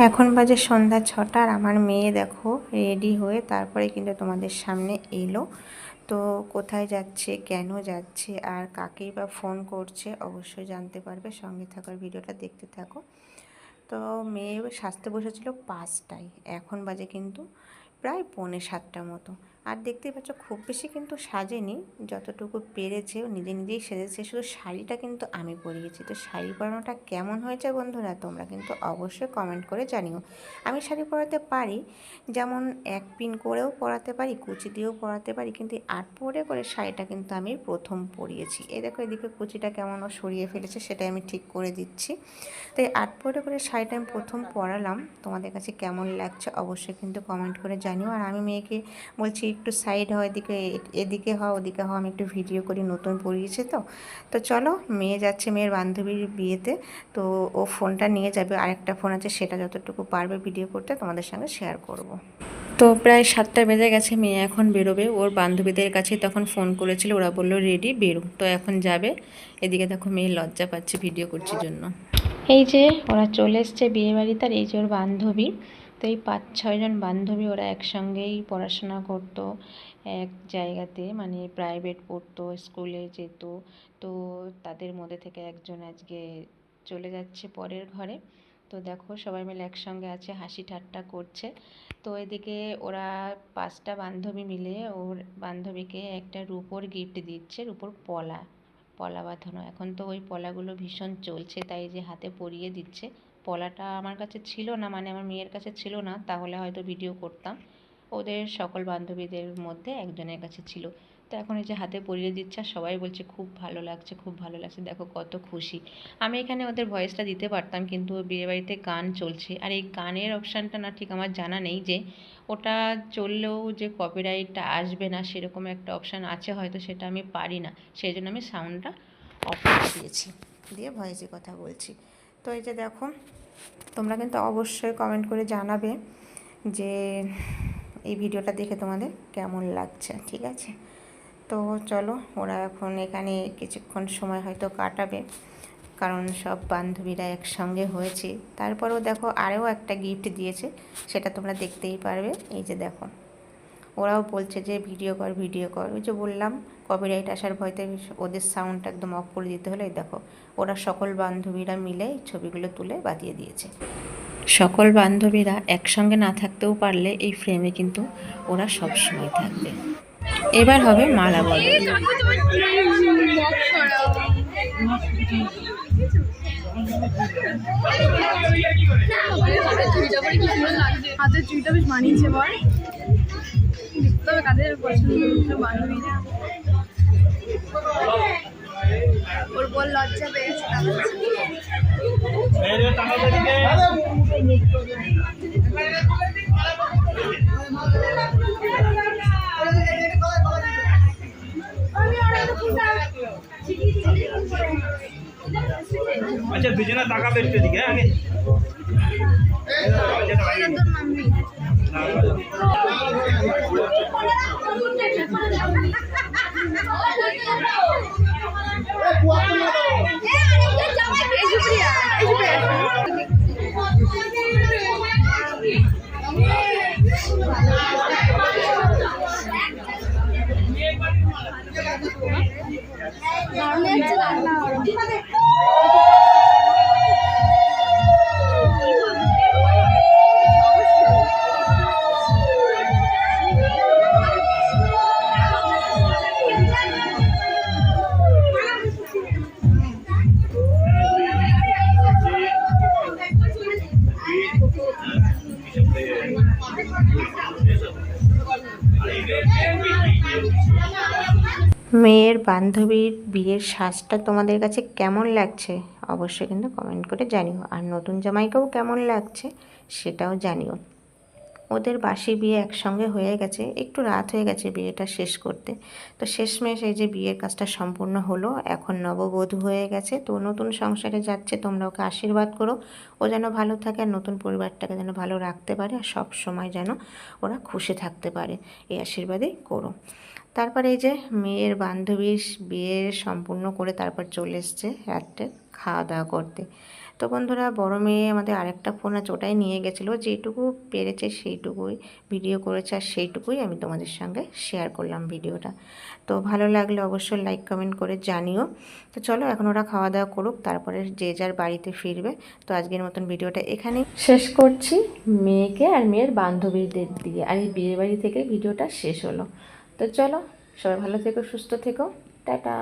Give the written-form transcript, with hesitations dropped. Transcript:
এখন বাজে সন্ধ্যা 6টা আর আমার মেয়ে দেখো রেডি হয়ে তারপরে কিন্তু তোমাদের সামনে এলো। তো কোথায় যাচ্ছে, কেন যাচ্ছে আর কাকেই বা ফোন করছে অবশ্যই জানতে পারবে, সঙ্গে থাকার ভিডিওটা দেখতে থাকো। তো মেয়ে সাজতে বসেছিল 5টায়, এখন বাজে কিন্তু প্রায় 6:45 মতো। আর দেখতেই পাচ্ছ খুব বেশি কিন্তু সাজেনি, যতটুকু পেরেছে নিজে নিজেই সেজেছে। শুধু শাড়িটা কিন্তু আমি পরিয়েছি। তো শাড়ি পরানোটা কেমন হয়েছে বন্ধুরা তোমরা কিন্তু অবশ্যই কমেন্ট করে জানিও। আমি শাড়ি পরাতে পারি, যেমন এক পিন করেও পরাতে পারি, কুচি দিয়েও পরাতে পারি, কিন্তু 8 পরে করে শাড়িটা কিন্তু আমি প্রথম পরিয়েছি। এই দেখো এদিকে কুচিটা কেমন ও সরিয়ে ফেলেছে, সেটাই আমি ঠিক করে দিচ্ছি। তো এই 8 পরে করে শাড়িটা আমি প্রথম পরালাম। তোমাদের কাছে কেমন লাগছে অবশ্যই কিন্তু কমেন্ট করে জানিও। আর আমি মেয়েকে বলছি একটু সাইড হও, এদিকে হও ওদিকে হও, আমি একটু ভিডিও করি, নতুন পরিয়েছে তো। তো চলো, মেয়ে যাচ্ছে মেয়ের বান্ধবীর বিয়েতে। তো ও ফোনটা নিয়ে যাবে, আরেকটা ফোন আছে, সেটা যতটুকু পারবে ভিডিও করতে তোমাদের সঙ্গে শেয়ার করব। তো প্রায় 7টা বেজে গেছে, মেয়ে এখন বেরোবে। ওর বান্ধবীদের কাছে তখন ফোন করেছিল, ওরা বললো রেডি বেরো, তো এখন যাবে। এদিকে দেখো মেয়ে লজ্জা পাচ্ছে ভিডিও করছি জন্য। এই যে ওরা চলে এসছে বিয়েবাড়িতে, আর এই যে ওর বান্ধবী। তো এই 5-6 জন বান্ধবী, ওরা একসঙ্গেই পড়াশোনা করতো এক জায়গাতে, মানে প্রাইভেট পড়তো, স্কুলে যেত। তো তাদের মধ্যে থেকে একজন আজকে চলে যাচ্ছে পরের ঘরে। তো দেখো সবাই মিলে একসঙ্গে আছে, হাসি ঠাট্টা করছে। তো এদিকে ওরা 5টা বান্ধবী মিলে ওর বান্ধবীকে একটা রূপোর গিফট দিচ্ছে, রূপোর পলা বাঁধানো। এখন তো ওই পলাগুলো ভীষণ চলছে, তাই যে হাতে পরিয়ে দিচ্ছে। পলাটা আমার কাছে ছিল না, মানে আমার মেয়ের কাছে ছিল না, তাহলে হয়তো ভিডিও করতাম। ওদের সকল বান্ধবীদের মধ্যে একজনের কাছে ছিল। তো এখন এই যে হাতে পরিয়ে দিচ্ছে, আর সবাই বলছে খুব ভালো লাগছে, খুব ভালো লাগছে, দেখো কত খুশি। আমি এখানে ওদের ভয়েসটা দিতে পারতাম, কিন্তু বিয়েবাড়িতে গান চলছে, আর এই গানের অপশানটা না ঠিক আমার জানা নেই যে ওটা চললেও যে কপিরাইটটা আসবে না সেরকম একটা অপশান আছে হয়তো, সেটা আমি পারি না, সেই জন্য আমি সাউন্ডটা অফ করে দিয়েছি, দিয়ে ভয়েসে কথা বলছি। তো এই যে দেখো, তোমরা কিন্তু অবশ্যই কমেন্ট করে জানাবে যে এই ভিডিওটা দেখে তোমাদের কেমন লাগছে, ঠিক আছে? তো চলো, ওরা এখন এখানে কিছুক্ষণ সময় হয়তো কাটাবে, কারণ সব বান্ধবীরা একসঙ্গে হয়েছে। তারপরেও দেখো আরও একটা গিফট দিয়েছে, সেটা তোমরা দেখতেই পারবে। এই যে দেখো, ওরাও বলছে যে ভিডিও কর ভিডিও কর। ওই যে বললাম কপিরাইট আসার ভয়তে ওদের সাউন্ডটা একদম অফ করে দিতে হলে। দেখো ওরা সকল বান্ধবীরা মিলে ছবিগুলো তুলে বাতিয়ে দিয়েছে। সকল বান্ধবীরা একসঙ্গে না থাকতেও পারলে এই ফ্রেমে কিন্তু ওরা সব সময় থাকবে। এবার হবে মালা বদল। হাতের চুড়িটা বেশ মানিয়েছে বল, দেখতে হবে কাদের পছন্দ বান্ধবীরা। ওর বল লজ্জা পেয়েছে। আচ্ছা দুজনে তাকাবে একটু দিকে আগে। মেয়ের বান্ধবীর বিয়ের সাজটা তোমাদের কাছে কেমন লাগছে অবশ্যই কিন্তু কমেন্ট করে জানিও। আর নতুন জামাইকেও কেমন লাগছে সেটাও জানিও। ওদের বাসি বিয়ে একসঙ্গে হয়ে গেছে, একটু রাত হয়ে গেছে বিয়েটা শেষ করতে। তো শেষমেশ এই যে বিয়ের কাজটা সম্পূর্ণ হলো, এখন নববধূ হয়ে গেছে, তো নতুন সংসারে যাচ্ছে। তোমরা ওকে আশীর্বাদ করো, ও যেন ভালো থাকে, আর নতুন পরিবারটাকে যেন ভালো রাখতে পারে, আর সব সময় যেন ওরা খুশি থাকতে পারে, এই আশীর্বাদই করো। তারপরে এই যে মেয়ের বান্ধবীর বিয়ে সম্পূর্ণ করে তারপর চলে এসছে রাত্রে খাওয়া দাওয়া করতে। তো বন্ধুরা, বড় মেয়ে আমাদের আরেকটা ফোন আছে, ওটাই নিয়ে গেছিলো, যেটুকু পেরেছে সেইটুকুই ভিডিও করেছে, আর সেইটুকুই আমি তোমাদের সঙ্গে শেয়ার করলাম ভিডিওটা। তো ভালো লাগলে অবশ্যই লাইক কমেন্ট করে জানিও। তো চলো এখন ওরা খাওয়া দাওয়া করুক, তারপরে যে যার বাড়িতে ফিরবে। তো আজকের মতন ভিডিওটা এখানেই শেষ করছি, মেয়েকে আর মেয়ের বান্ধবীদের দিয়ে, আর এই বিয়ে বাড়ি থেকে ভিডিওটা শেষ হলো। তো চলো, সবাই ভালো থেকো, সুস্থ থেকো, টাটা।